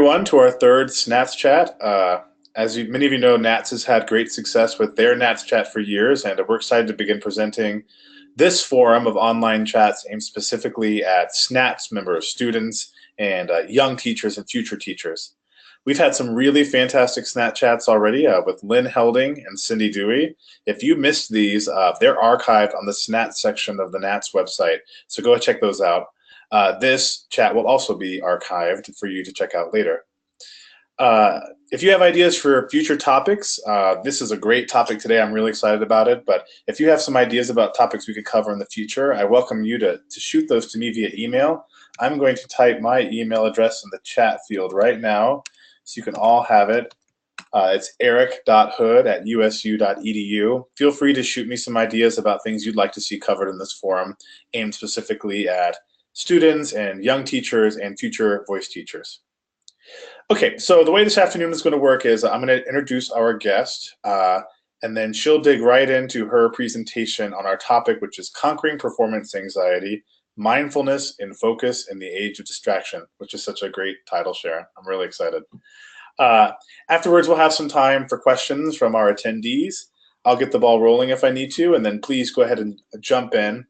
Everyone, to our third SNATS Chat. Many of you know, NATS has had great success with their NATS Chat for years, and we're excited to begin presenting this forum of online chats aimed specifically at SNATS members, students, and young teachers and future teachers. We've had some really fantastic SNATS Chats already with Lynn Helding and Cindy Dewey. If you missed these, they're archived on the SNATS section of the NATS website, so go check those out. This chat will also be archived for you to check out later. If you have ideas for future topics, this is a great topic today. I'm really excited about it. But if you have some ideas about topics we could cover in the future, I welcome you to shoot those to me via email. I'm going to type my email address in the chat field right now so you can all have it. It's errik.hood@usu.edu. Feel free to shoot me some ideas about things you'd like to see covered in this forum, aimed specifically at students and young teachers and future voice teachers. Okay, so the way this afternoon is going to work is I'm going to introduce our guest, and then she'll dig right into her presentation on our topic, which is Conquering Performance Anxiety, Mindfulness and Focus in the Age of Distraction, which is such a great title, Sharon. I'm really excited. Afterwards, we'll have some time for questions from our attendees. I'll get the ball rolling if I need to, and then please go ahead and jump in.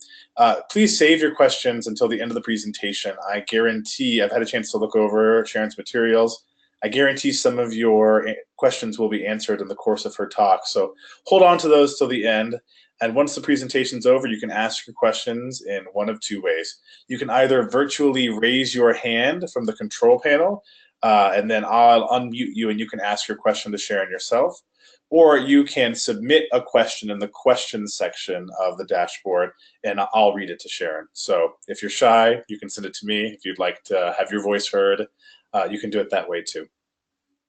Please save your questions until the end of the presentation. I guarantee, I've had a chance to look over Sharon's materials. I guarantee some of your questions will be answered in the course of her talk. So hold on to those till the end. And once the presentation's over, you can ask your questions in one of two ways. You can either virtually raise your hand from the control panel, and then I'll unmute you and you can ask your question to Sharon yourself. Or you can submit a question in the questions section of the dashboard, and I'll read it to Sharon. So if you're shy, you can send it to me. If you'd like to have your voice heard, you can do it that way too.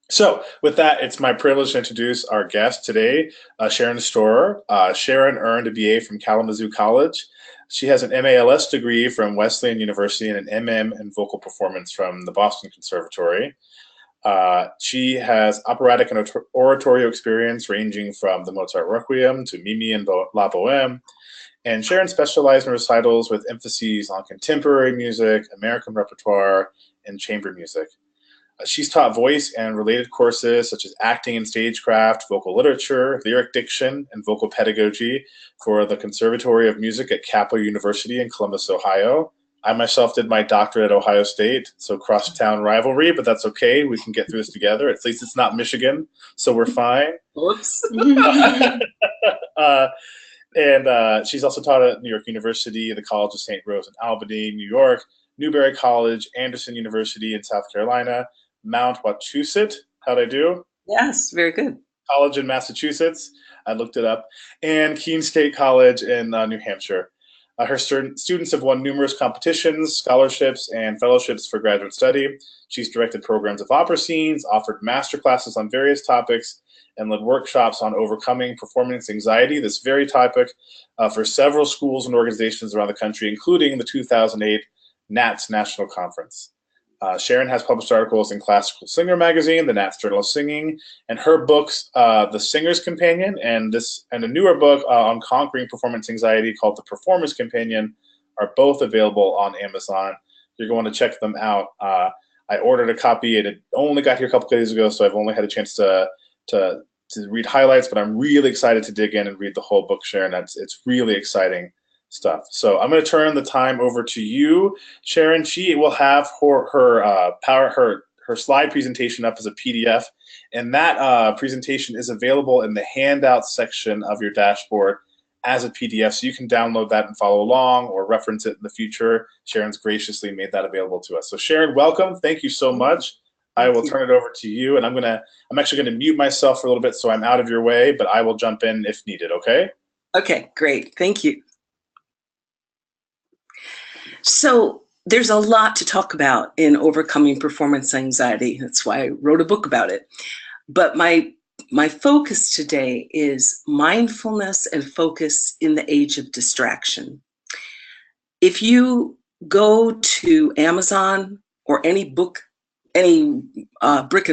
So with that, it's my privilege to introduce our guest today, Sharon Stohrer. Sharon earned a BA from Kalamazoo College. She has an MALS degree from Wesleyan University and an MM in vocal performance from the Boston Conservatory. She has operatic and oratorio experience ranging from the Mozart Requiem to Mimi and La Boheme. And Sharon specialized in recitals with emphases on contemporary music, American repertoire, and chamber music. She's taught voice and related courses such as acting and stagecraft, vocal literature, lyric diction, and vocal pedagogy for the Conservatory of Music at Capitol University in Columbus, Ohio. I myself did my doctorate at Ohio State, so crosstown rivalry, but that's okay. We can get through this together. At least it's not Michigan, so we're fine. Whoops. And she's also taught at New York University, the College of St. Rose in Albany, New York, Newberry College, Anderson University in South Carolina, Mount Wachusett. How'd I do? Yes, very good. College in Massachusetts. I looked it up. And Keene State College in New Hampshire. Her students have won numerous competitions, scholarships, and fellowships for graduate study. She's directed programs of opera scenes, offered master classes on various topics, and led workshops on overcoming performance anxiety, this very topic, for several schools and organizations around the country, including the 2008 NATS National Conference. Sharon has published articles in Classical Singer magazine, the NATS Journal of Singing, and her books, The Singer's Companion, and a newer book on conquering performance anxiety called The Performer's Companion, are both available on Amazon. You're going to check them out. I ordered a copy. It only got here a couple of days ago, so I've only had a chance to read highlights, but I'm really excited to dig in and read the whole book, Sharon. It's really exciting stuff. So I'm going to turn the time over to you, Sharon. She will have her slide presentation up as a PDF, and that presentation is available in the handout section of your dashboard as a PDF, so you can download that and follow along or reference it in the future. Sharon's graciously made that available to us. So Sharon, welcome. Thank you so much. I will turn it over to you, and I'm actually going to mute myself for a little bit so I'm out of your way, but I will jump in if needed, okay? Okay, great. Thank you. So there's a lot to talk about in overcoming performance anxiety. That's why I wrote a book about it. But my focus today is mindfulness and focus in the age of distraction. If you go to Amazon or any brick and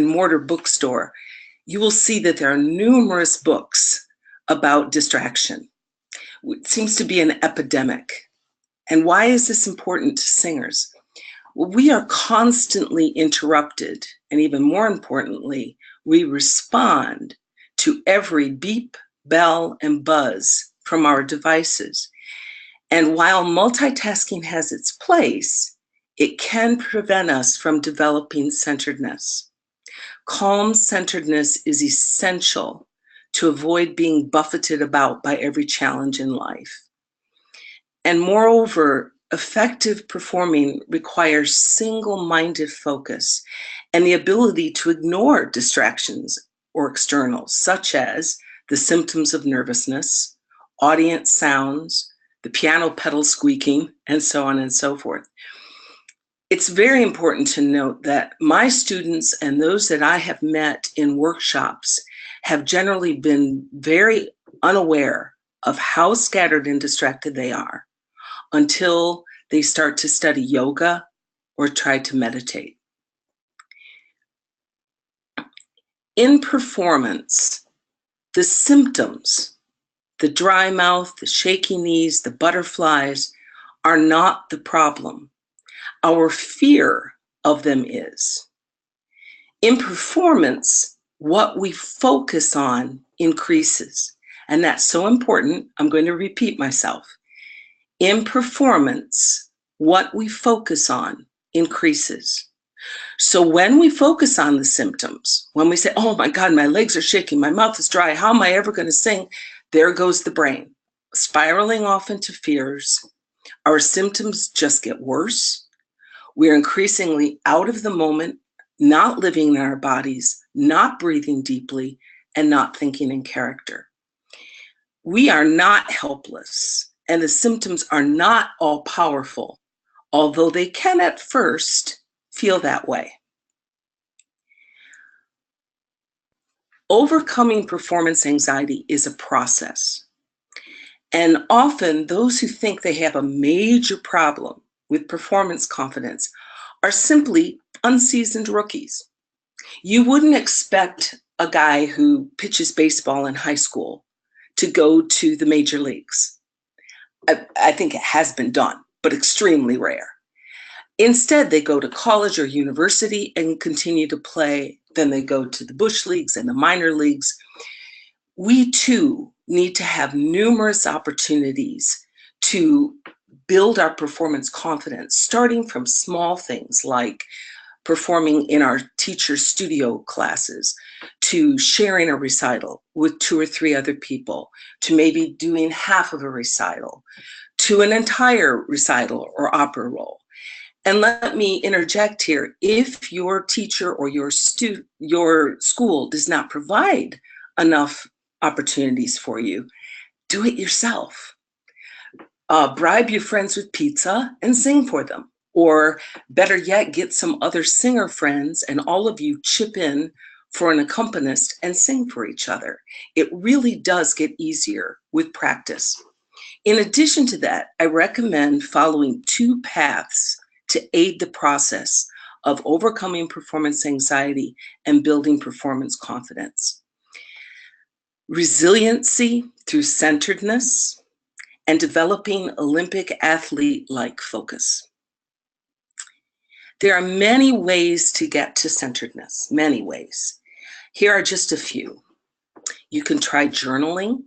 mortar bookstore, you will see that there are numerous books about distraction. It seems to be an epidemic. And why is this important to singers? We are constantly interrupted, and even more importantly, we respond to every beep, bell, and buzz from our devices. And while multitasking has its place, it can prevent us from developing centeredness. Calm centeredness is essential to avoid being buffeted about by every challenge in life. And moreover, effective performing requires single-minded focus and the ability to ignore distractions or externals, such as the symptoms of nervousness, audience sounds, the piano pedal squeaking, and so on and so forth. It's very important to note that my students and those that I have met in workshops have generally been very unaware of how scattered and distracted they are until they start to study yoga or try to meditate. In performance, the symptoms, the dry mouth, the shaky knees, the butterflies, are not the problem. Our fear of them is. In performance, what we focus on increases. And that's so important. I'm going to repeat myself. In performance, what we focus on increases. So when we focus on the symptoms, when we say, oh my God, my legs are shaking, my mouth is dry, how am I ever going to sing? There goes the brain, spiraling off into fears. Our symptoms just get worse. We're increasingly out of the moment, not living in our bodies, not breathing deeply, and not thinking in character. We are not helpless, and the symptoms are not all powerful, although they can at first feel that way. Overcoming performance anxiety is a process. And often those who think they have a major problem with performance confidence are simply unseasoned rookies. You wouldn't expect a guy who pitches baseball in high school to go to the major leagues. I think it has been done, but extremely rare. Instead, they go to college or university and continue to play. Then they go to the bush leagues and the minor leagues. We too need to have numerous opportunities to build our performance confidence, starting from small things like performing in our teacher's studio classes, to sharing a recital with 2 or 3 other people, to maybe doing half of a recital, to an entire recital or opera roll. And let me interject here, if your teacher or your school does not provide enough opportunities for you, do it yourself. Bribe your friends with pizza and sing for them. Or better yet, get some other singer friends and all of you chip in for an accompanist and sing for each other. It really does get easier with practice. In addition to that, I recommend following 2 paths to aid the process of overcoming performance anxiety and building performance confidence. Resiliency through centeredness and developing Olympic athlete-like focus. There are many ways to get to centeredness, many ways. Here are just a few. You can try journaling.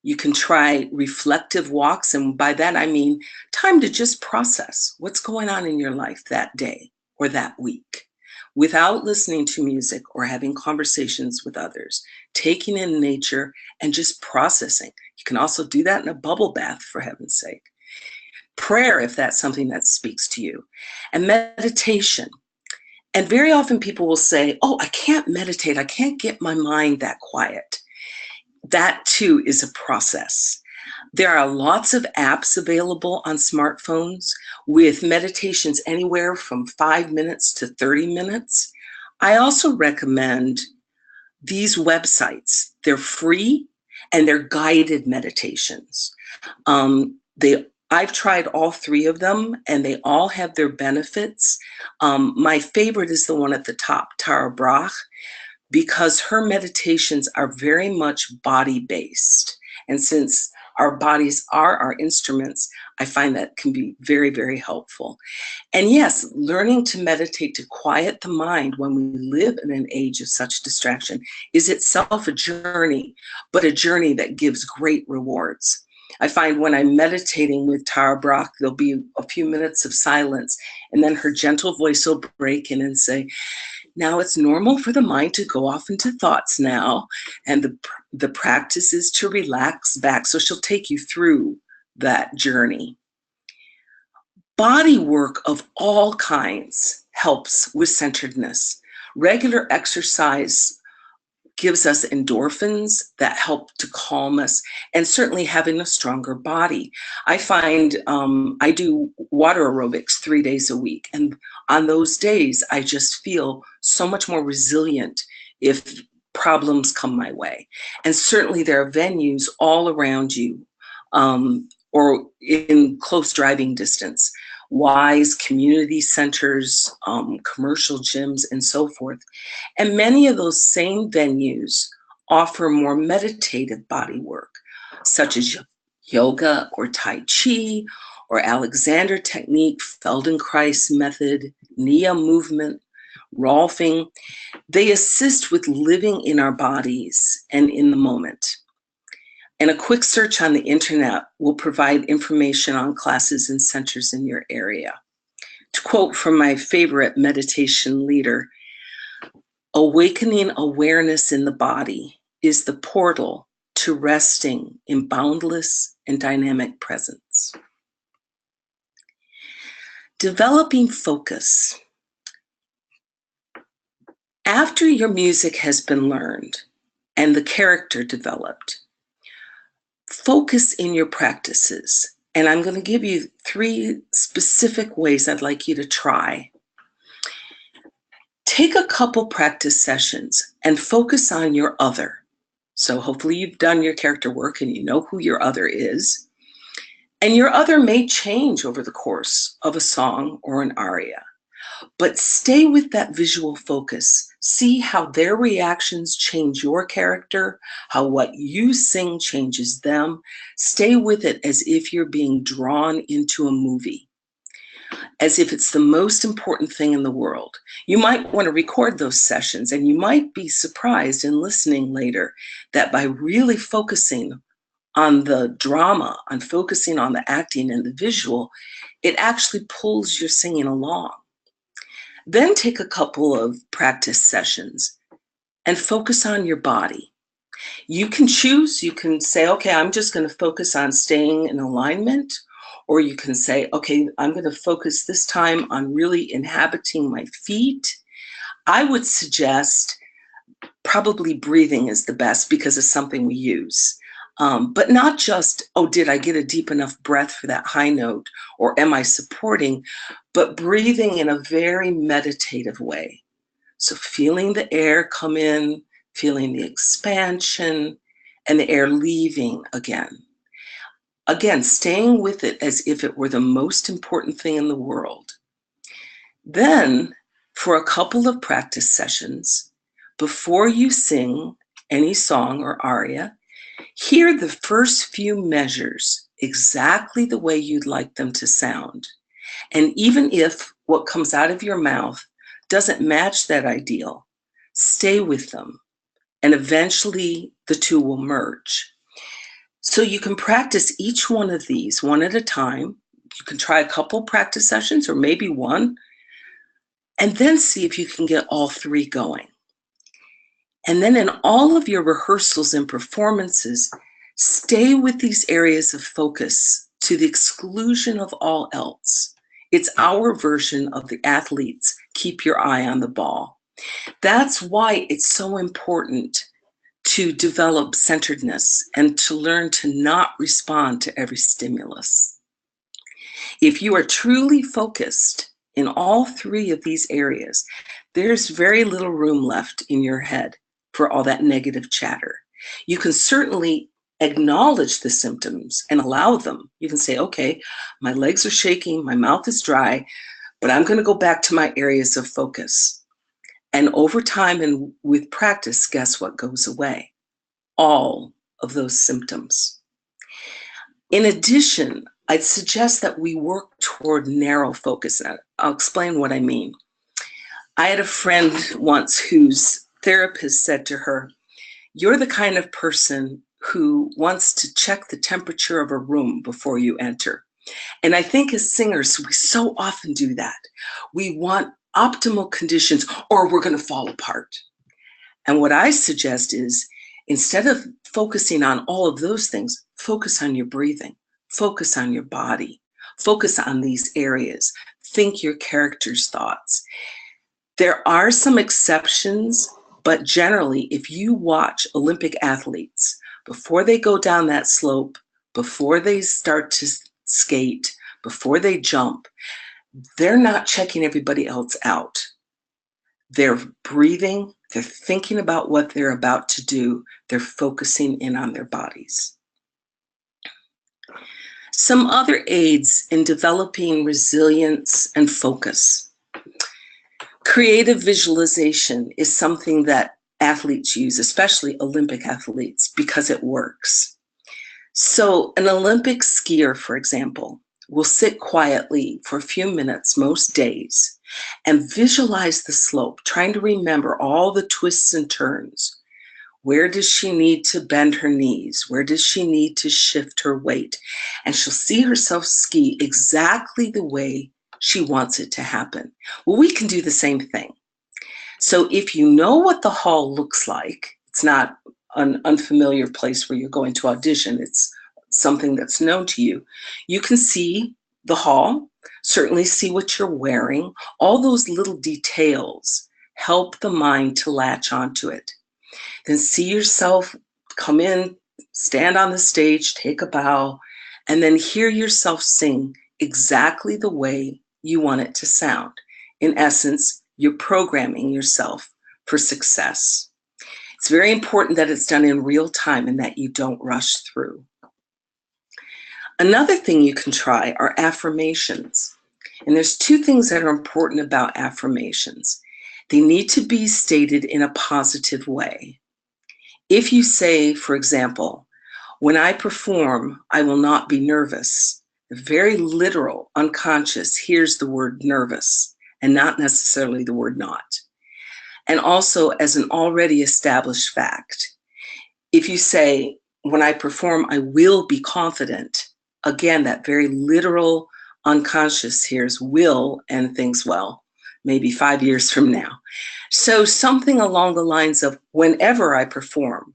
You can try reflective walks, and by that I mean time to just process what's going on in your life that day or that week without listening to music or having conversations with others, taking in nature and just processing. You can also do that in a bubble bath, for heaven's sake. Prayer, if that's something that speaks to you, and meditation. And very often people will say, oh, I can't meditate. I can't get my mind that quiet. That too is a process. There are lots of apps available on smartphones with meditations anywhere from 5 minutes to 30 minutes. I also recommend these websites. They're free and they're guided meditations. I've tried all 3 of them and they all have their benefits. My favorite is the one at the top, Tara Brach, because her meditations are very much body-based. And since our bodies are our instruments, I find that can be very, very helpful. And yes, learning to meditate to quiet the mind when we live in an age of such distraction is itself a journey, but a journey that gives great rewards. I find when I'm meditating with Tara Brach, there'll be a few minutes of silence, and then her gentle voice will break in and say, now it's normal for the mind to go off into thoughts now, and the practice is to relax back. So she'll take you through that journey. Body work of all kinds helps with centeredness. Regular exercise gives us endorphins that help to calm us, and certainly having a stronger body. I find I do water aerobics 3 days a week, and on those days, I just feel so much more resilient if problems come my way. And certainly there are venues all around you or in close driving distance. WISE, community centers, commercial gyms, and so forth. And many of those same venues offer more meditative body work, such as yoga or Tai Chi or Alexander technique, Feldenkrais method, Nia movement, Rolfing. They assist with living in our bodies and in the moment. And a quick search on the internet will provide information on classes and centers in your area. To quote from my favorite meditation leader, awakening awareness in the body is the portal to resting in boundless and dynamic presence. Developing focus. After your music has been learned and the character developed, focus in your practices. And I'm going to give you 3 specific ways I'd like you to try. Take a couple practice sessions and focus on your other. So hopefully you've done your character work and you know who your other is. And your other may change over the course of a song or an aria. But stay with that visual focus. See how their reactions change your character, how what you sing changes them. Stay with it as if you're being drawn into a movie, as if it's the most important thing in the world. You might want to record those sessions, and you might be surprised in listening later that by really focusing on the drama, on focusing on the acting and the visual, it actually pulls your singing along. Then take a couple of practice sessions and focus on your body. You can choose, you can say, okay, I'm just going to focus on staying in alignment, or you can say, okay, I'm going to focus this time on really inhabiting my feet. I would suggest probably breathing is the best because it's something we use. But not just, oh, did I get a deep enough breath for that high note, or am I supporting, but breathing in a very meditative way. So feeling the air come in, feeling the expansion, and the air leaving again. Again, staying with it as if it were the most important thing in the world. Then, for a couple of practice sessions, before you sing any song or aria, hear the first few measures exactly the way you'd like them to sound. And even if what comes out of your mouth doesn't match that ideal, stay with them, and eventually the two will merge. So you can practice each one of these one at a time. You can try a couple practice sessions or maybe one, and then see if you can get all 3 going. And then in all of your rehearsals and performances, stay with these areas of focus to the exclusion of all else. It's our version of the athletes, keep your eye on the ball. That's why it's so important to develop centeredness and to learn to not respond to every stimulus. If you are truly focused in all 3 of these areas, there's very little room left in your head for all that negative chatter. You can certainly acknowledge the symptoms and allow them. You can say, okay, my legs are shaking, my mouth is dry, but I'm going to go back to my areas of focus. And over time and with practice, guess what goes away? All of those symptoms. In addition, I'd suggest that we work toward narrow focus. I'll explain what I mean. I had a friend once whose therapist said to her, "You're the kind of person who wants to check the temperature of a room before you enter." And I think as singers, we so often do that. We want optimal conditions or we're going to fall apart. And what I suggest is, instead of focusing on all of those things, focus on your breathing, focus on your body, focus on these areas, think your character's thoughts. There are some exceptions, but generally, if you watch Olympic athletes, before they go down that slope, before they start to skate, before they jump, they're not checking everybody else out. They're breathing, they're thinking about what they're about to do, they're focusing in on their bodies. Some other aids in developing resilience and focus. Creative visualization is something that athletes use, especially Olympic athletes, because it works. So an Olympic skier, for example, will sit quietly for a few minutes most days and visualize the slope, trying to remember all the twists and turns. Where does she need to bend her knees? Where does she need to shift her weight? And she'll see herself ski exactly the way she wants it to happen. Well, we can do the same thing. So if you know what the hall looks like, it's not an unfamiliar place where you're going to audition, it's something that's known to you. You can see the hall, certainly see what you're wearing. All those little details help the mind to latch onto it. Then see yourself come in, stand on the stage, take a bow, and then hear yourself sing exactly the way you want it to sound. In essence, you're programming yourself for success. It's very important that it's done in real time and that you don't rush through. Another thing you can try are affirmations. And there's two things that are important about affirmations. They need to be stated in a positive way. If you say, for example, "When I perform, I will not be nervous," the very literal unconscious hears the word nervous and not necessarily the word not. And also as an already established fact. If you say, "When I perform, I will be confident," again, that very literal unconscious hears will and thinks, well, maybe 5 years from now. So something along the lines of, "Whenever I perform,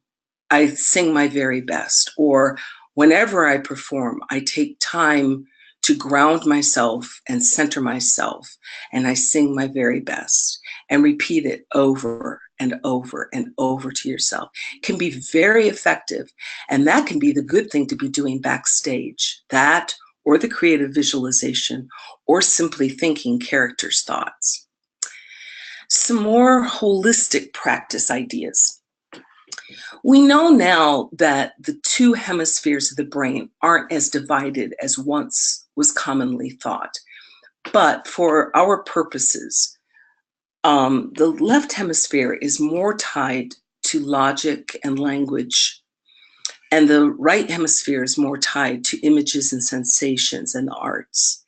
I sing my very best," or "Whenever I perform, I take time to ground myself and center myself, and I sing my very best," and repeat it over and over and over to yourself. It can be very effective, and that can be the good thing to be doing backstage. That, or the creative visualization, or simply thinking characters' thoughts. Some more holistic practice ideas. We know now that the two hemispheres of the brain aren't as divided as once was commonly thought. But for our purposes, the left hemisphere is more tied to logic and language, and the right hemisphere is more tied to images and sensations and the arts.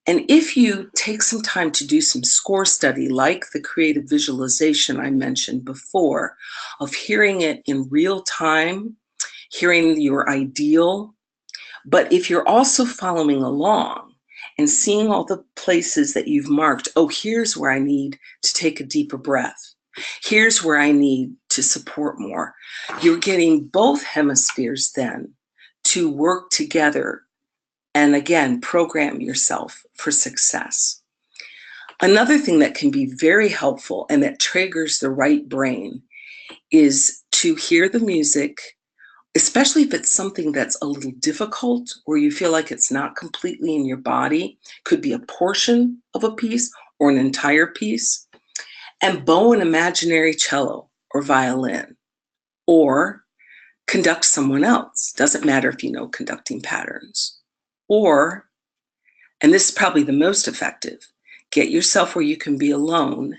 And if you take some time to do some score study, like the creative visualization I mentioned before, of hearing it in real time, hearing your ideal, but if you're also following along and seeing all the places that you've marked, oh, here's where I need to take a deeper breath. Here's where I need to support more. You're getting both hemispheres then to work together and again, program yourself for success. Another thing that can be very helpful and that triggers the right brain is to hear the music, especially if it's something that's a little difficult or you feel like it's not completely in your body, could be a portion of a piece or an entire piece, and bow an imaginary cello or violin, or conduct someone else. Doesn't matter if you know conducting patterns. Or, and this is probably the most effective, get yourself where you can be alone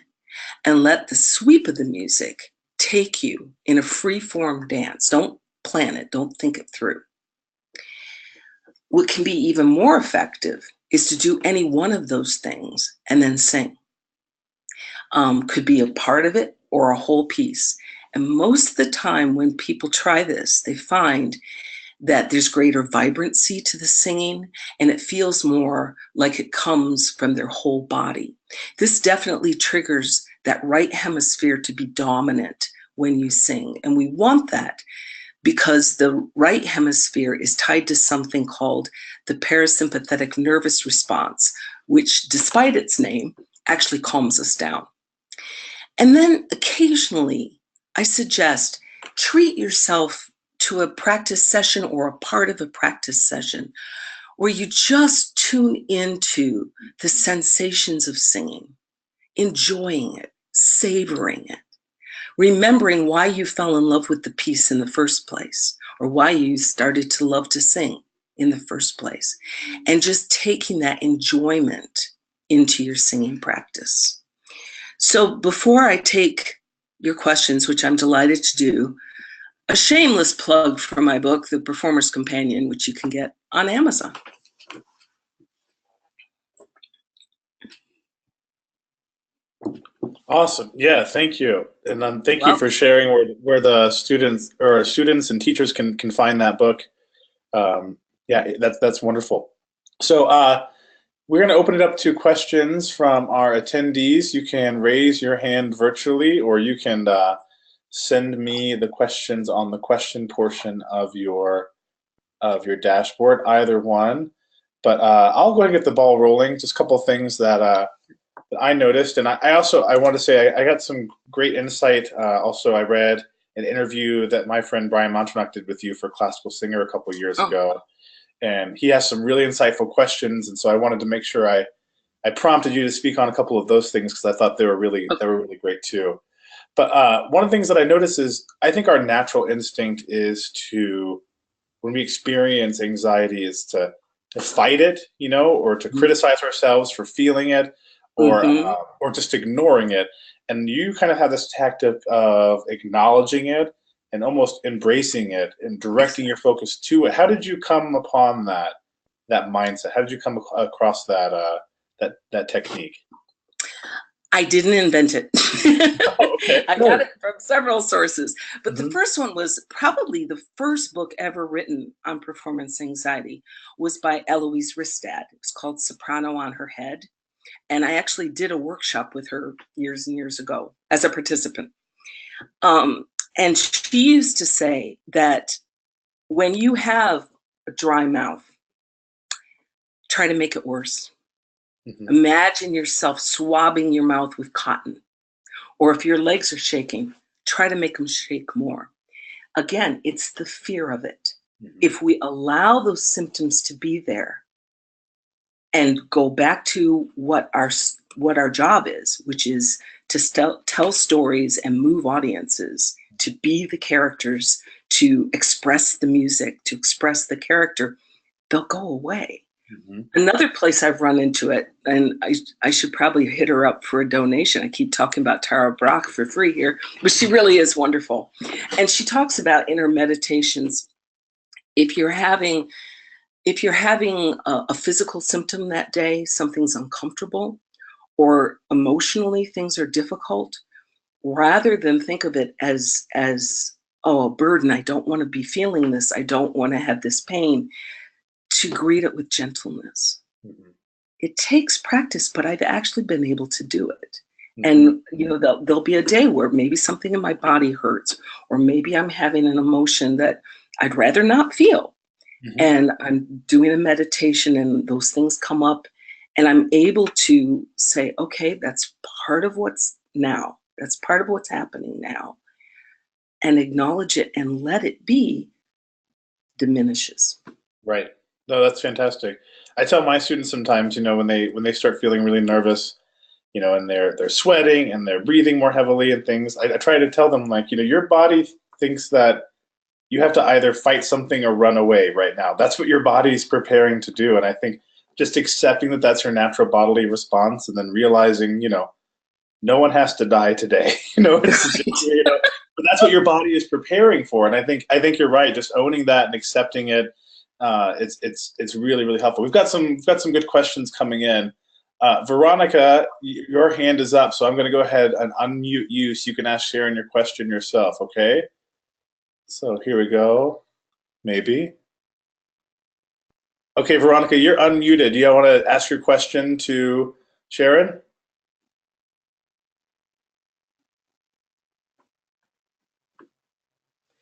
and let the sweep of the music take you in a free-form dance. Don't plan it, don't think it through. what can be even more effective is to do any one of those things and then sing. Could be a part of it or a whole piece. And most of the time when people try this, they find that there's greater vibrancy to the singing, and it feels more like it comes from their whole body. This definitely triggers that right hemisphere to be dominant when you sing. And we want that because the right hemisphere is tied to something called the parasympathetic nervous response, which, despite its name, actually calms us down. And then occasionally, I suggest treat yourself to a practice session or a part of a practice session where you just tune into the sensations of singing, enjoying it, savoring it, remembering why you fell in love with the piece in the first place, or why you started to love to sing in the first place, and just taking that enjoyment into your singing practice. So before I take your questions, which I'm delighted to do, a shameless plug for my book, The Performer's Companion, which you can get on Amazon. Awesome. Yeah, thank you. And thank you for sharing where the students and teachers can find that book. Yeah, that's wonderful. So we're going to open it up to questions from our attendees. You can raise your hand virtually, or you can send me the questions on the question portion of your dashboard, either one. But I'll go ahead and get the ball rolling. Just a couple things that I noticed, and I want to say I got some great insight. Also, I read an interview that my friend Brian Montronac did with you for Classical Singer a couple years ago, and he has some really insightful questions. And so I wanted to make sure I prompted you to speak on a couple of those things because I thought they were really great too. But one of the things that I notice is I think our natural instinct is to, when we experience anxiety, is to fight it, or to criticize ourselves for feeling it, or just ignoring it. And you kind of have this tactic of acknowledging it and almost embracing it and directing your focus to it. How did you come upon that mindset? How did you come across that technique? I didn't invent it. Okay. I got it from several sources. But the first one was probably the first book ever written on performance anxiety was by Eloise Ristad. It was called Soprano on Her Head. And I actually did a workshop with her years and years ago as a participant. And she used to say that when you have a dry mouth, try to make it worse. Imagine yourself swabbing your mouth with cotton. Or if your legs are shaking, try to make them shake more. Again, it's the fear of it. If we allow those symptoms to be there and go back to what our job is, which is to tell stories and move audiences, to be the characters, to express the music, to express the character, they'll go away. Another place I've run into it, and I should probably hit her up for a donation. I keep talking about Tara Brach for free here, but she really is wonderful. And she talks about in her meditations, if you're having a physical symptom that day, something's uncomfortable, or emotionally things are difficult, rather than think of it as a burden, I don't want to be feeling this, I don't want to have this pain, to greet it with gentleness. It takes practice, but I've actually been able to do it. And there'll be a day where maybe something in my body hurts, or maybe I'm having an emotion that I'd rather not feel. And I'm doing a meditation and those things come up, and I'm able to say, okay, that's part of what's now. That's part of what's happening now. And acknowledge it and let it be diminishes. Right. No, that's fantastic. I tell my students sometimes, when they start feeling really nervous, and they're sweating and they're breathing more heavily and things, I try to tell them, like, your body thinks that you have to either fight something or run away right now. That's what your body's preparing to do. And I think just accepting that that's your natural bodily response, and then realizing, no one has to die today. But that's what your body is preparing for. And I think you're right. Just owning that and accepting it, it's really, really helpful. We've got some good questions coming in. Veronica, your hand is up, so I'm going to go ahead and unmute you so you can ask Sharon your question yourself, okay? So here we go. Maybe. Okay, Veronica, you're unmuted. Do you want to ask your question to Sharon?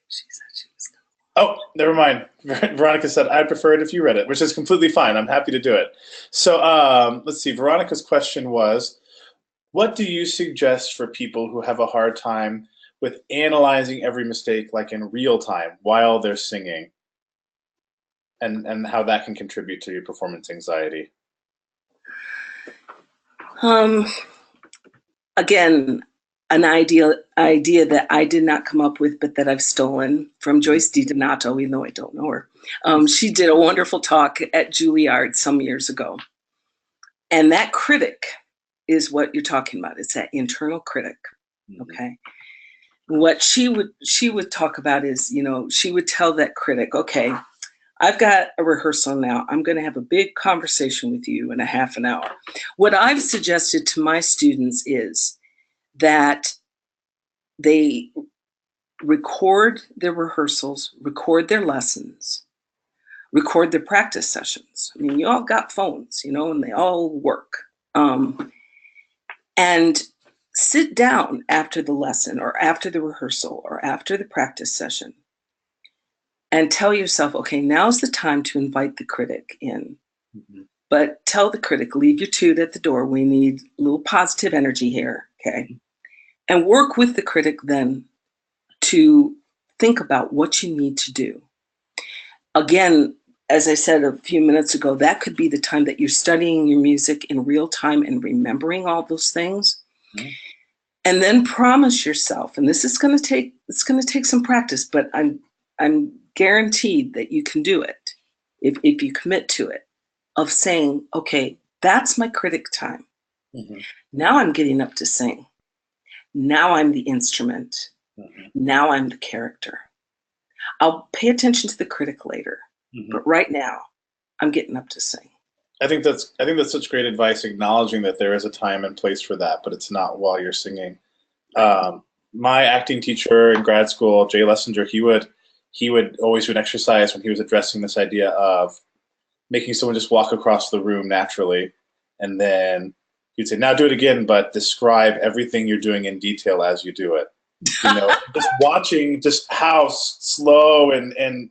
She said she was going to. Oh, never mind. Veronica said, I'd prefer it if you read it, which is completely fine. I'm happy to do it. So let's see. Veronica's question was, what do you suggest for people who have a hard time with analyzing every mistake, like in real time, while they're singing, and how that can contribute to your performance anxiety? Again, an idea that I did not come up with, but that I've stolen from Joyce DiDonato, even though I don't know her. She did a wonderful talk at Juilliard some years ago. And that critic is what you're talking about. It's that internal critic, okay? What she would talk about is, you know, she would tell that critic, okay, I've got a rehearsal now. I'm going to have a big conversation with you in a half an hour. What I've suggested to my students is that they record their rehearsals, record their lessons, record their practice sessions. I mean, you all got phones, you know, and they all work. And sit down after the lesson or after the rehearsal or after the practice session and tell yourself, okay, now's the time to invite the critic in. But tell the critic, leave your toot at the door. We need a little positive energy here, okay? And work with the critic then to think about what you need to do. Again, as I said a few minutes ago, that could be the time that you're studying your music in real time and remembering all those things. And then promise yourself, and this is going to take some practice, but I'm guaranteed that you can do it if you commit to it, of saying, okay, that's my critic time. Now I'm getting up to sing. Now I'm the instrument. Now I'm the character. I'll pay attention to the critic later, but right now I'm getting up to sing. I think that's such great advice, acknowledging that there is a time and place for that, but it's not while you're singing. My acting teacher in grad school, Jay Lysander, he would always do an exercise when he was addressing this idea of making someone just walk across the room naturally, and then he'd say, now do it again, but describe everything you're doing in detail as you do it. You know, just watching just how slow and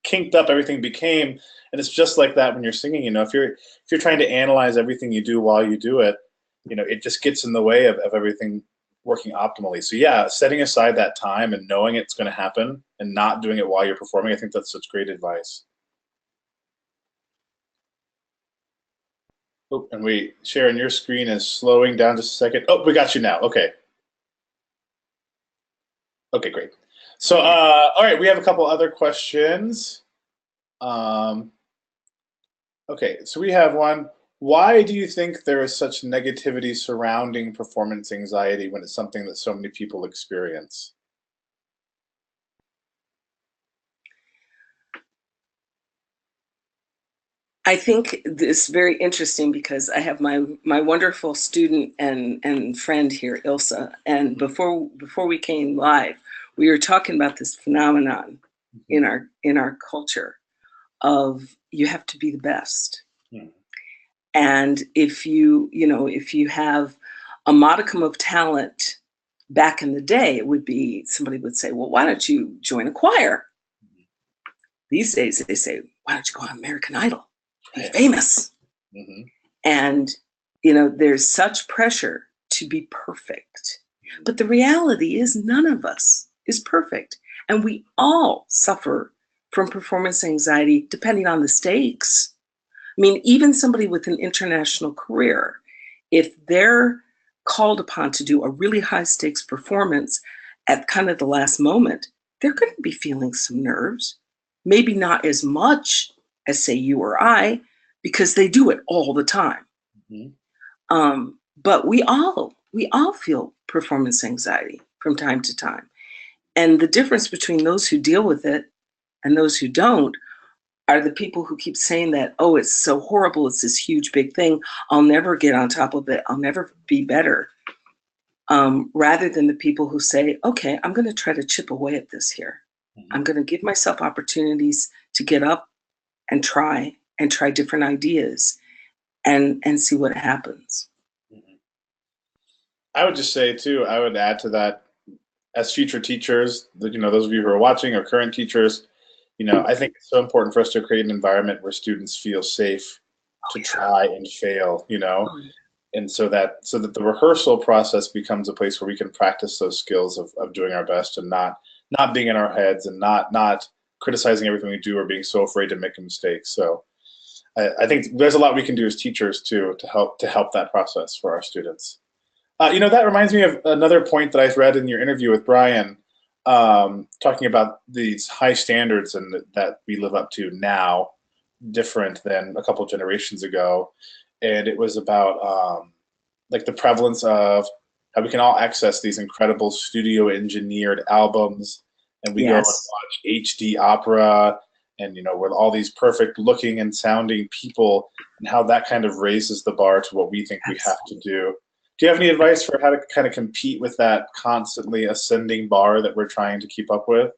kinked up everything became. And it's just like that when you're singing. You know, if you're trying to analyze everything you do while you do it, you know, it just gets in the way of everything working optimally. So yeah, setting aside that time and knowing it's going to happen and not doing it while you're performing, I think that's such great advice. Oh, and Sharon, your screen is slowing down just a second. Oh, we got you now. Okay. Okay, great. So, all right, we have a couple other questions. Okay, so we have one. Why do you think there is such negativity surrounding performance anxiety when it's something that so many people experience? I think this is very interesting because I have my wonderful student and friend here, Ilsa, and before we came live, we were talking about this phenomenon in our culture of you have to be the best. And if you have a modicum of talent back in the day, it would be, somebody would say, well, why don't you join a choir? These days they say, why don't you go on American Idol? Be famous. And you know, there's such pressure to be perfect, but the reality is none of us is perfect, and we all suffer from performance anxiety depending on the stakes. I mean, even somebody with an international career, if they're called upon to do a really high stakes performance at kind of the last moment, they're going to be feeling some nerves, maybe not as much as say you or I, because they do it all the time. But we all feel performance anxiety from time to time. And the difference between those who deal with it and those who don't are the people who keep saying that, oh, it's so horrible, it's this huge big thing, I'll never get on top of it, I'll never be better. Rather than the people who say, okay, I'm going to try to chip away at this here. Mm-hmm. I'm going to give myself opportunities to get up and try different ideas and see what happens. Mm-hmm. I would just say too, I would add to that, as future teachers, you know, those of you who are watching or current teachers, you know, I think it's so important for us to create an environment where students feel safe to try and fail, you know, and so that the rehearsal process becomes a place where we can practice those skills of doing our best and not being in our heads and not criticizing everything we do or being so afraid to make a mistake. So I think there's a lot we can do as teachers too to help that process for our students. You know, that reminds me of another point that I read in your interview with Brian, talking about these high standards and that we live up to now, different than a couple of generations ago. And it was about like the prevalence of how we can all access these incredible studio engineered albums, and we go and Yes. watch HD opera, and you know, with all these perfect looking and sounding people, and how that kind of raises the bar to what we think we have to do. Do you have any advice for how to kind of compete with that constantly ascending bar that we're trying to keep up with?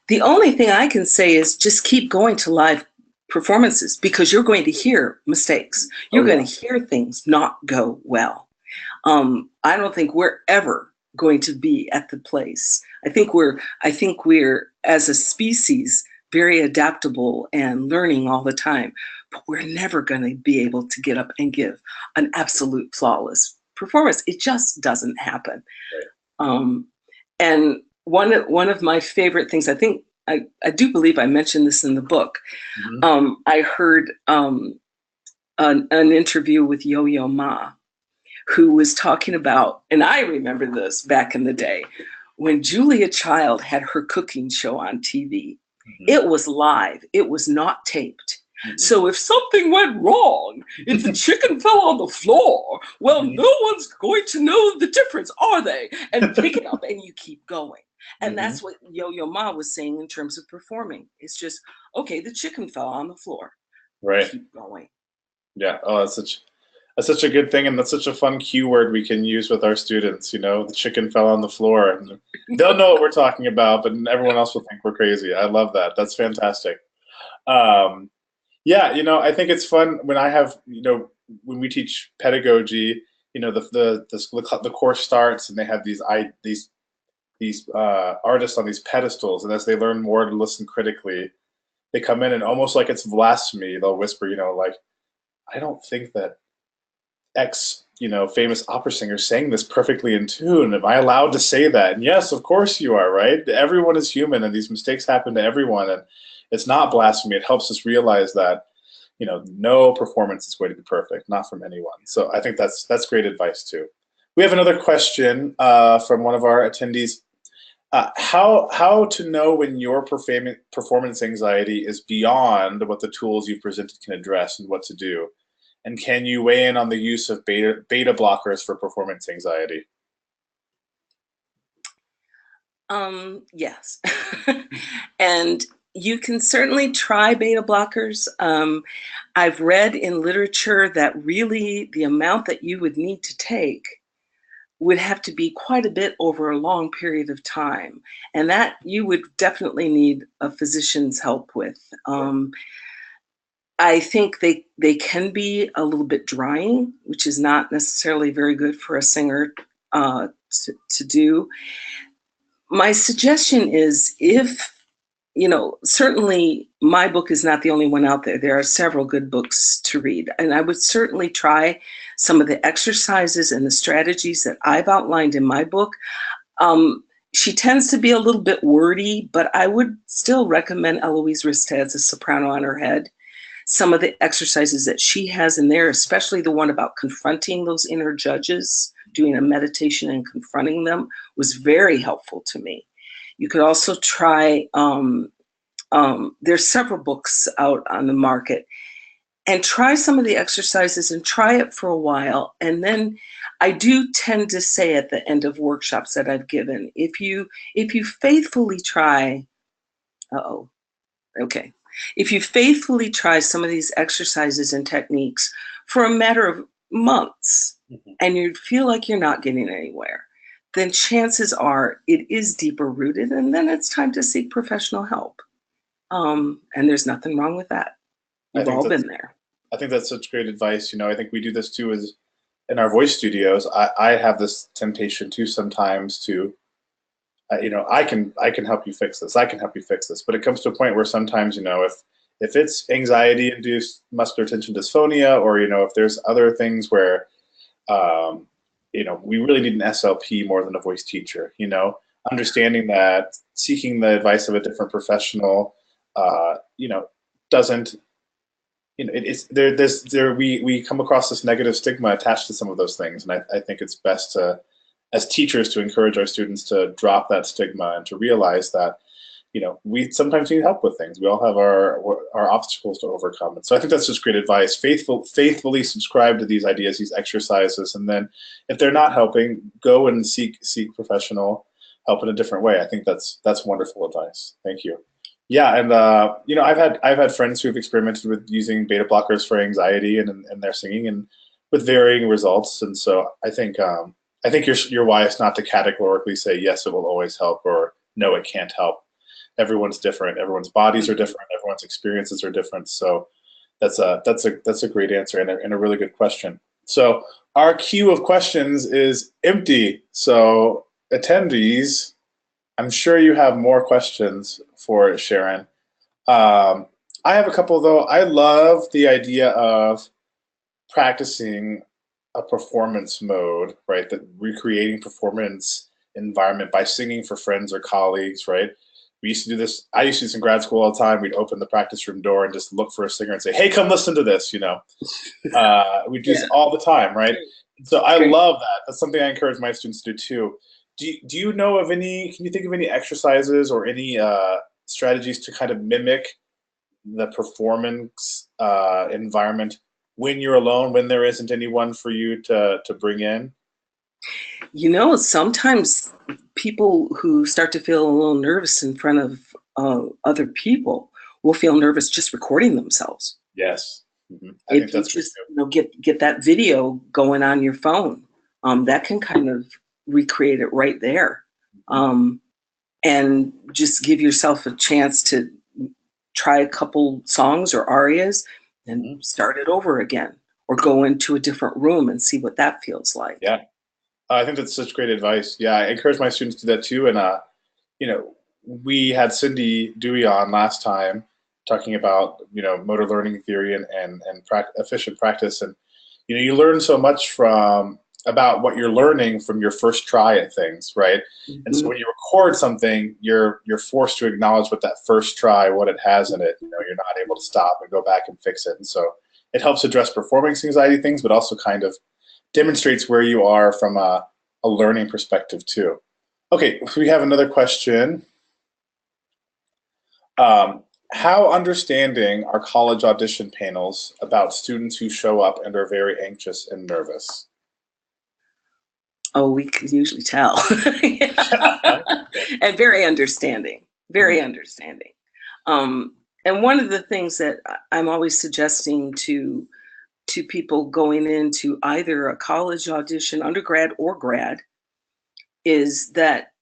The only thing I can say is just keep going to live performances, because you're going to hear mistakes. You're Oh yeah. going to hear things not go well. I don't think we're ever going to be at the place. I think we're as a species very adaptable and learning all the time, but we're never going to be able to get up and give an absolute flawless performance. It just doesn't happen. Um, and one of my favorite things, I do believe I mentioned this in the book. Mm-hmm. I heard an interview with Yo-Yo Ma, who was talking about, and I remember this back in the day, when Julia Child had her cooking show on TV. Mm-hmm. It was live, it was not taped. Mm-hmm. So if something went wrong, if the chicken fell on the floor, well, Mm-hmm. no one's going to know the difference, are they? And pick it up and you keep going. And Mm-hmm. that's what Yo-Yo Ma was saying in terms of performing. It's just, okay, the chicken fell on the floor. Right. Keep going. Yeah. Oh, that's such a good thing, and that's such a fun cue word we can use with our students. You know, the chicken fell on the floor, and they'll know what we're talking about, but everyone else will think we're crazy. I love that. That's fantastic. Um, yeah, you know, I think it's fun when I have, you know, when we teach pedagogy. You know, the course starts, and they have these artists on these pedestals, and as they learn more to listen critically, they come in and almost like it's blasphemy. They'll whisper, you know, like, I don't think that X, you know, famous opera singer sang this perfectly in tune. Am I allowed to say that? And yes, of course you are, right? Everyone is human, and these mistakes happen to everyone, and it's not blasphemy. It helps us realize that, you know, no performance is going to be perfect, not from anyone. So I think that's great advice too. We have another question from one of our attendees. How to know when your performance anxiety is beyond what the tools you've presented can address, and what to do? And can you weigh in on the use of beta blockers for performance anxiety? Yes. And you can certainly try beta blockers. I've read in literature that really the amount that you would need to take would have to be quite a bit over a long period of time. And that you would definitely need a physician's help with. I think they can be a little bit drying, which is not necessarily very good for a singer to do. My suggestion is, if, you know, certainly my book is not the only one out there. There are several good books to read. And I would certainly try some of the exercises and the strategies that I've outlined in my book. She tends to be a little bit wordy, but I would still recommend Eloise Ristad's A Soprano on Her Head. Some of the exercises that she has in there, especially the one about confronting those inner judges, doing a meditation and confronting them, was very helpful to me. You could also try, there's several books out on the market, and try some of the exercises and try it for a while. And then I do tend to say at the end of workshops that I've given, if you faithfully try, okay. If you faithfully try some of these exercises and techniques for a matter of months and you feel like you're not getting anywhere, then chances are it is deeper rooted, and then it's time to seek professional help. And there's nothing wrong with that. We've all been there. I think that's such great advice. I think we do this too as in our voice studios. I have this temptation too sometimes to, I can help you fix this. I can help you fix this. But it comes to a point where sometimes, if it's anxiety-induced muscular tension dysphonia, or if there's other things where, we really need an SLP more than a voice teacher. Understanding that seeking the advice of a different professional, doesn't. It's there. We come across this negative stigma attached to some of those things, and I think it's best to, as teachers, to encourage our students to drop that stigma and to realize that, we sometimes need help with things. We all have our obstacles to overcome. And so I think that's just great advice. Faithfully subscribe to these ideas, these exercises, and then if they're not helping, go and seek professional help in a different way. I think that's wonderful advice. Thank you. Yeah, and I've had friends who've experimented with using beta blockers for anxiety and their singing, and with varying results. And so I think you're wise not to categorically say yes, it will always help, or no, it can't help. Everyone's different. Everyone's bodies are different. Everyone's experiences are different. So that's a great answer and a really good question. So our queue of questions is empty. So attendees, I'm sure you have more questions for Sharon. I have a couple though. I love the idea of practicing a performance mode, right? That recreating performance environment by singing for friends or colleagues, right? We used to do this. I used to do this in grad school all the time. We'd open the practice room door and just look for a singer and say, "Hey, come listen to this." We do this all the time, right? So I love that. That's something I encourage my students to do too. Do you know of any? Can you think of any exercises or any strategies to kind of mimic the performance environment when you're alone, when there isn't anyone for you to bring in? Sometimes people who start to feel a little nervous in front of other people will feel nervous just recording themselves. Yes. I think that's just get that video going on your phone, that can kind of recreate it right there, and just give yourself a chance to try a couple songs or arias and start it over again, or go into a different room and see what that feels like. Yeah. I think that's such great advice. Yeah, I encourage my students to do that too. And we had Cindy Dewey on last time talking about motor learning theory and efficient practice, and you learn so much about what you're learning from your first try at things, right? And so when you record something, you're forced to acknowledge what that first try, what it has in it. You're not able to stop and go back and fix it, and so it helps address performance anxiety things, but also kind of demonstrates where you are from a learning perspective too. Okay, we have another question. How understanding are college audition panels about students who show up and are very anxious and nervous? Oh, we can usually tell. And very understanding, very understanding. And one of the things that I'm always suggesting to people going into either a college audition, undergrad or grad, is that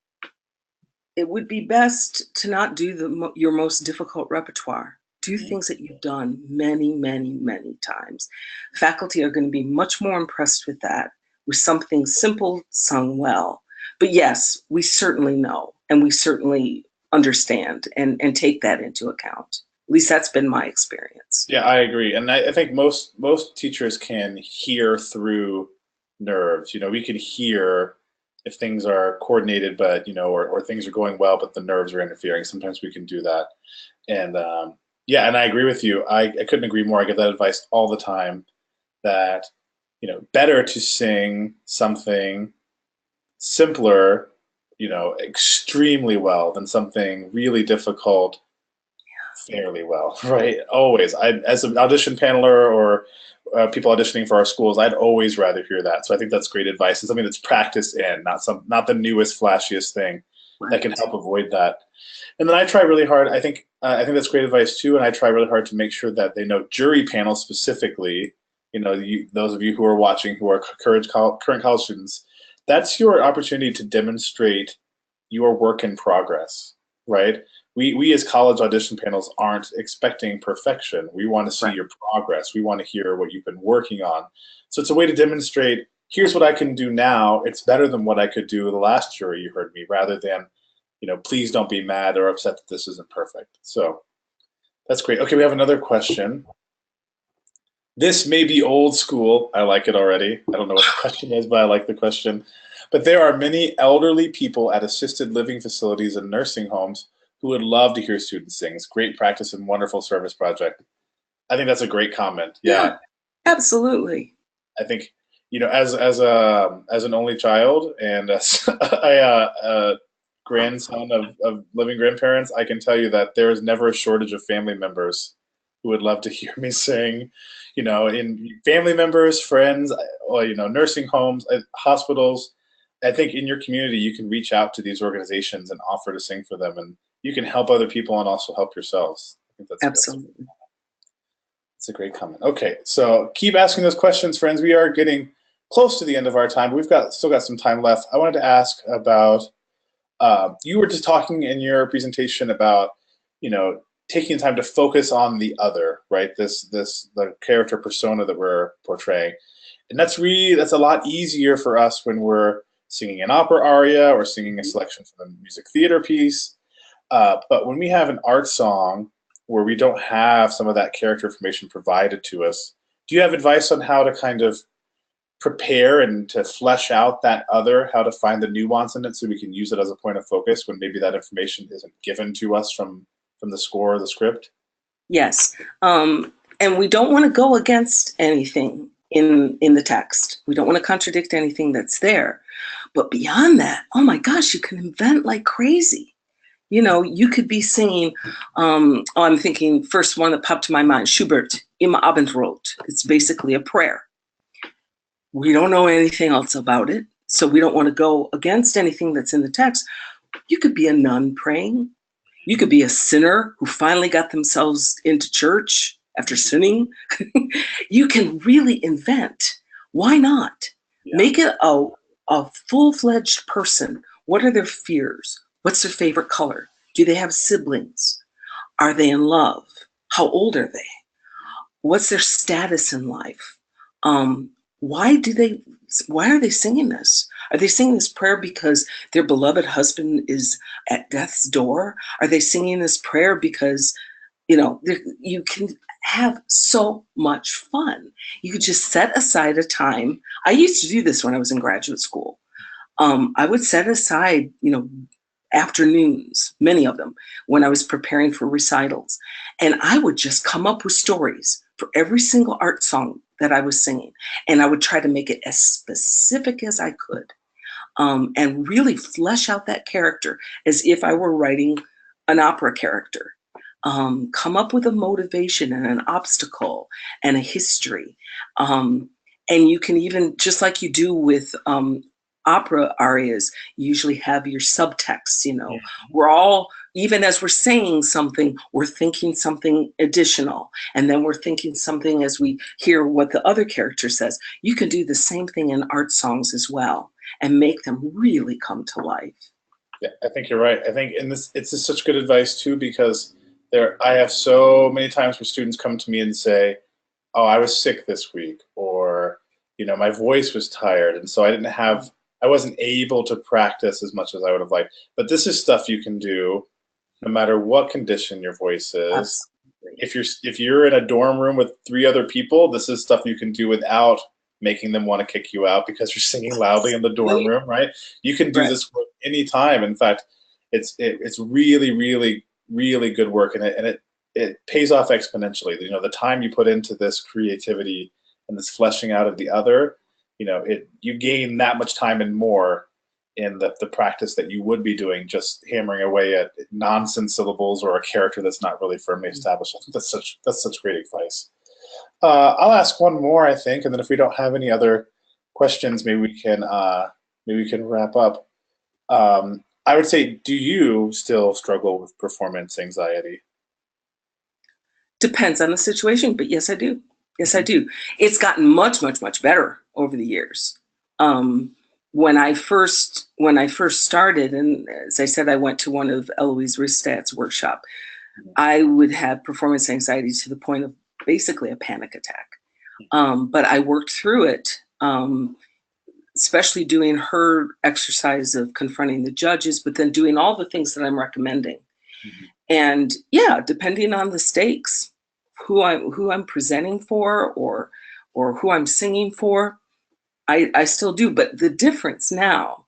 it would be best to not do your most difficult repertoire. Do things that you've done many, many, many times. Faculty are going to be much more impressed with that, with something simple sung well. But yes, we certainly know, and we certainly understand and take that into account. At least that's been my experience. Yeah, I agree. And I think most teachers can hear through nerves. We can hear if things are coordinated, but, or things are going well, but the nerves are interfering. Sometimes we can do that. And yeah, and I agree with you. I couldn't agree more. I get that advice all the time, that, better to sing something simpler, extremely well than something really difficult fairly well, right? Always. As an audition paneler or people auditioning for our schools, I'd always rather hear that. So I think that's great advice. It's something that's practiced in, not the newest, flashiest thing that can help avoid that. And then I try really hard. I think that's great advice too. And I try really hard to make sure that they know jury panels specifically. Those of you who are watching who are current college students, that's your opportunity to demonstrate your work in progress, right? We as college audition panels aren't expecting perfection. We want to see your progress. We want to hear what you've been working on. So it's a way to demonstrate, here's what I can do now. It's better than what I could do the last jury you heard me, rather than, please don't be mad or upset that this isn't perfect. So that's great. Okay, we have another question. This may be old school. I like it already. I don't know what the question is, but I like the question. But there are many elderly people at assisted living facilities and nursing homes who would love to hear students sing. It's great practice and wonderful service project. I think that's a great comment. Yeah, absolutely. I think, as an only child and as a grandson of living grandparents, I can tell you that there is never a shortage of family members who would love to hear me sing. In family members, friends, nursing homes, hospitals. I think in your community, you can reach out to these organizations and offer to sing for them, and you can help other people and also help yourselves. I think that's absolutely. That's a great comment. Okay, so keep asking those questions, friends. We are getting close to the end of our time. We've still got some time left. I wanted to ask about, you were just talking in your presentation about, taking time to focus on the other, right? The character persona that we're portraying. And that's a lot easier for us when we're singing an opera aria or singing a selection from a music theater piece. But when we have an art song where we don't have some of that character information provided to us, do you have advice on how to kind of prepare and to flesh out that other, how to find the nuance in it so we can use it as a point of focus when maybe that information isn't given to us from the score or the script? Yes. And we don't want to go against anything in the text. We don't want to contradict anything that's there. But beyond that, oh my gosh, you can invent like crazy. You could be singing, I'm thinking, first one that popped to my mind, Schubert, Im Abendrot. It's basically a prayer. We don't know anything else about it, so we don't want to go against anything that's in the text. You could be a nun praying. You could be a sinner who finally got themselves into church after sinning. You can really invent. Why not? Yeah. Make it a full-fledged person. What are their fears? What's their favorite color? Do they have siblings? Are they in love? How old are they? What's their status in life? Why are they singing this? Are they singing this prayer because their beloved husband is at death's door? Are they singing this prayer because, you can have so much fun. You could just set aside a time. I used to do this when I was in graduate school. I would set aside, afternoons, many of them, when I was preparing for recitals. And I would just come up with stories for every single art song that I was singing. And I would try to make it as specific as I could, and really flesh out that character as if I were writing an opera character. Come up with a motivation and an obstacle and a history. And you can even, just like you do with opera arias, you usually have your subtext, Yeah. We're all, even as we're saying something, we're thinking something additional. And then we're thinking something as we hear what the other character says. You can do the same thing in art songs as well and make them really come to life. Yeah, I think you're right. I think it's just such good advice too, because I have so many times where students come to me and say, oh, I was sick this week, or, my voice was tired. And so I wasn't able to practice as much as I would have liked. But this is stuff you can do no matter what condition your voice is. Absolutely. If you're in a dorm room with 3 other people, this is stuff you can do without making them want to kick you out because you're singing loudly in the dorm room, right? You can do this work anytime. In fact, it's really, really, really good work, and it pays off exponentially. The time you put into this creativity and this fleshing out of the other, you gain that much time and more in the practice that you would be doing just hammering away at nonsense syllables or a character that's not really firmly established. I think that's such great advice. I'll ask one more, I think, and then if we don't have any other questions, maybe we can wrap up. I would say, do you still struggle with performance anxiety? Depends on the situation, but yes, I do. Yes, I do. It's gotten much, much, much better over the years. Um, when I first started, and as I said, I went to one of Eloise Ristat's workshop. I would have performance anxiety to the point of basically a panic attack. But I worked through it, especially doing her exercise of confronting the judges, but then doing all the things that I'm recommending. Mhm. And yeah, depending on the stakes, who I'm presenting for, or who I'm singing for, I still do. But the difference now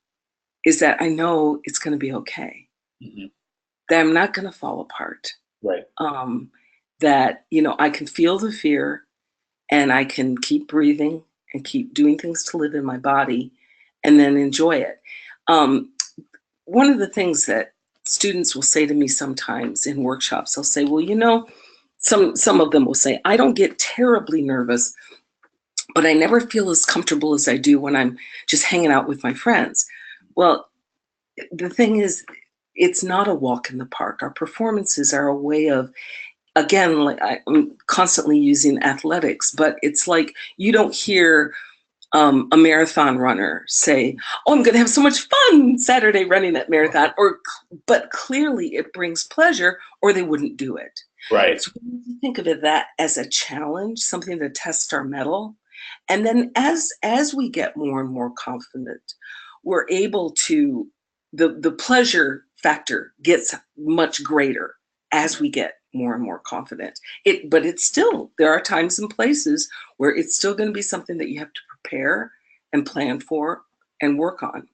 is that I know it's going to be okay. Mhm. That I'm not going to fall apart. Right. Um, that I can feel the fear, and I can keep breathing and keep doing things to live in my body, and then enjoy it. Um, One of the things that students will say to me sometimes in workshops, they'll say, well, some of them will say, I don't get terribly nervous, but I never feel as comfortable as I do when I'm just hanging out with my friends. Well, the thing is, it's not a walk in the park. Our performances are a way of, again, like I'm constantly using athletics, but it's like you don't hear a marathon runner say, "Oh, I'm going to have so much fun Saturday running that marathon," but clearly it brings pleasure, or they wouldn't do it. Right. So we need to think of it that as a challenge, something to test our mettle, and then as we get more and more confident, we're able to the pleasure factor gets much greater as we get more and more confident. But it's still, there are times and places where it's still going to be something that you have to prepare and plan for and work on.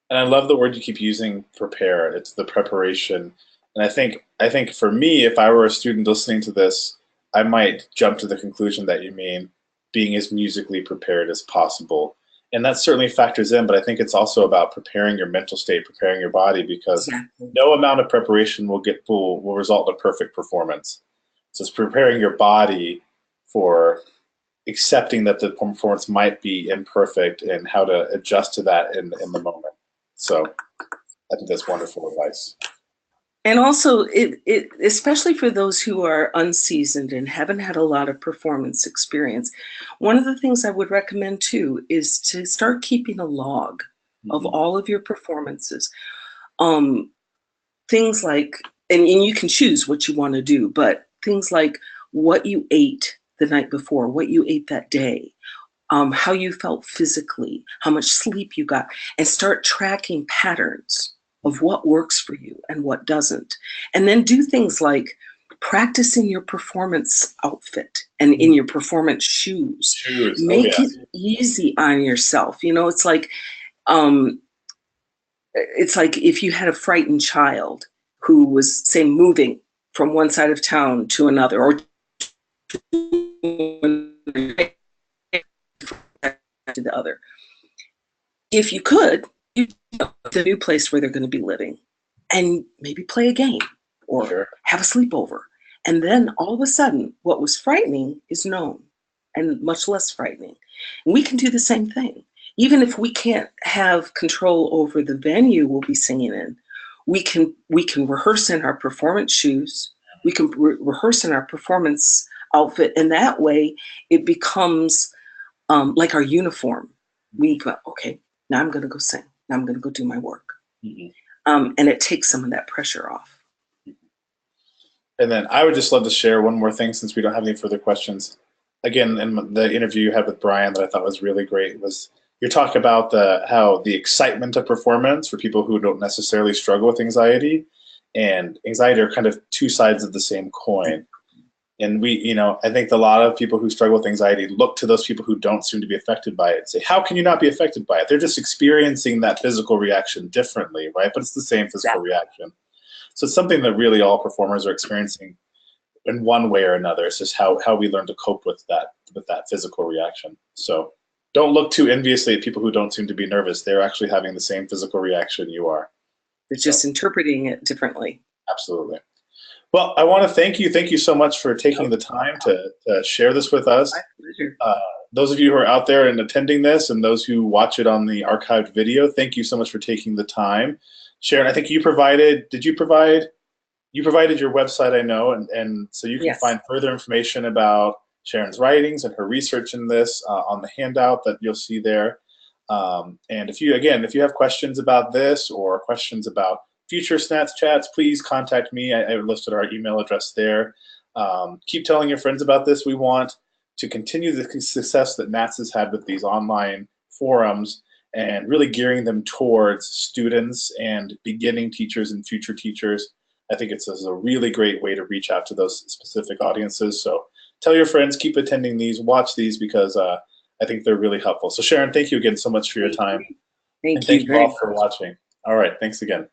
And I love the word you keep using, prepare. It's the preparation. And I think for me, if I were a student listening to this, I might jump to the conclusion that you mean being as musically prepared as possible. And that certainly factors in, but I think it's also about preparing your mental state, preparing your body, because Exactly. no amount of preparation will result in a perfect performance. So it's preparing your body for accepting that the performance might be imperfect and how to adjust to that in the moment. So I think that's wonderful advice. And also, it especially for those who are unseasoned and haven't had a lot of performance experience, one of the things I would recommend too is to start keeping a log of Mm-hmm. all of your performances. Um, Things like, and you can choose what you want to do, but things like what you ate the night before, what you ate that day, how you felt physically, how much sleep you got, and start tracking patterns of what works for you and what doesn't. And then do things like practice in your performance outfit and in your performance shoes. Shoes. Oh Make yeah. it easy on yourself. Um, it's like if you had a frightened child who was, say, moving from one side of town to another, or to the other. If you could, you know the new place where they're going to be living, and maybe play a game or Sure. have a sleepover. And then all of a sudden, what was frightening is known and much less frightening. And we can do the same thing. Even if we can't have control over the venue we'll be singing in, we can rehearse in our performance shoes. We can rehearse in our performance outfit, and that way it becomes like our uniform. We go, okay, now I'm going to go sing. Now I'm going to go do my work. Mm-hmm. And it takes some of that pressure off. And then I would just love to share one more thing since we don't have any further questions. Again, in the interview you had with Brian that I thought was really great was you talk about how the excitement of performance for people who don't necessarily struggle with anxiety and anxiety are kind of two sides of the same coin. And I think a lot of people who struggle with anxiety look to those people who don't seem to be affected by it and say, how can you not be affected by it? They're just experiencing that physical reaction differently, right? But it's the same physical reaction. So it's something that really all performers are experiencing in one way or another. It's just how we learn to cope with that physical reaction. So don't look too enviously at people who don't seem to be nervous. They're actually having the same physical reaction you are. They're So just interpreting it differently. absolutely. Well, I want to thank you. Thank you so much for taking the time to share this with us. My pleasure. Those of you who are out there and attending this and those who watch it on the archived video, thank you so much for taking the time Sharon, I think you provided, you provided your website, I know, and so you can Yes. find further information about Sharon's writings and her research in this on the handout that you'll see there. And if you, again, if you have questions about this or questions about future SNATS chats, please contact me. I listed our email address there. Keep telling your friends about this. We want to continue the success that NATS has had with these online forums and really gearing them towards students and beginning teachers and future teachers. I think it's a really great way to reach out to those specific audiences. So tell your friends, keep attending these, watch these, because I think they're really helpful. So Sharon, thank you again so much for your time. And Thank thank you you very all for much. watching. All right, thanks again.